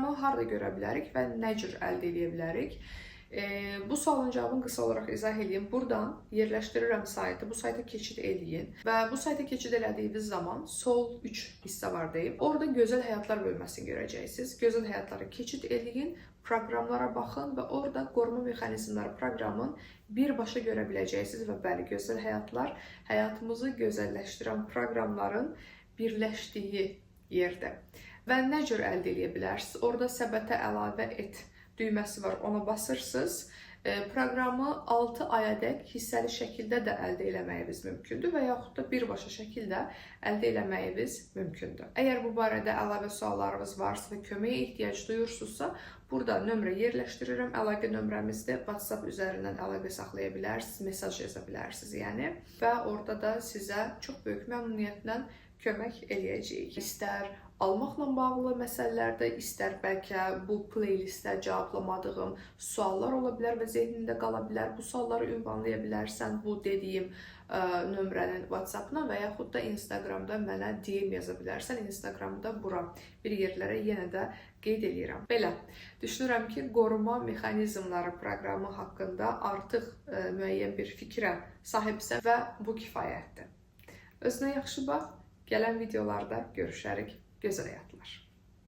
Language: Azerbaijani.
proqramı harda görə bilərik və nə cür əldə edə bilərik? Bu sualın cavabını qısa olaraq izah edeyim. Buradan yerləşdirirəm saytı, bu sayta keçid eləyin və bu sayta keçid elədiyiniz zaman sol 3 hissə var deyib. Orada gözəl həyatlar bölməsini görəcəksiniz. Gözəl həyatlara keçid eləyin, proqramlara baxın və orada qoruma mexanizmləri proqramın birbaşa görə biləcəksiniz və bəli, gözəl həyatlar həyatımızı gözəlləşdirən proqramların birləşdiyi yerdə. Və nə cür əldə edə bilərsiniz? Orada səbətə əlavə et düyməsi var, ona basırsınız. Proqramı 6 ayadək hissəli şəkildə də əldə eləməyiniz mümkündür və yaxud da birbaşa şəkildə əldə eləməyiniz mümkündür. Əgər bu barədə əlavə suallarınız varsa və köməyə ehtiyac duyursunuzsa, burada nömrə yerləşdirirəm. Əlaqə nömrəmizdə WhatsApp üzərindən əlaqə saxlaya bilərsiniz, mesaj yaza bilərsiniz yəni. Və orada da sizə çox böyük məmnuniyyətlə kömək eləyəcəyik. İstər almaqla bağlı məsələlərdə, istər bəlkə bu playlistdə cavablamadığım suallar ola bilər və zehnində qala bilər. Bu sualları ünvanlaya bilərsən bu dediyim nömrənin WhatsApp-na və yaxud da Instagramda mənə DM yaza bilərsən. Instagramda bura bir yerlərə yenə də qeyd edirəm. Belə, düşünürəm ki, qoruma mexanizmları proqramı haqqında artıq müəyyən bir fikrə sahibsə və bu kifayətdir. Özünə yaxşı bax, gələn videolarda görüşərik. Gözəl həyatlar.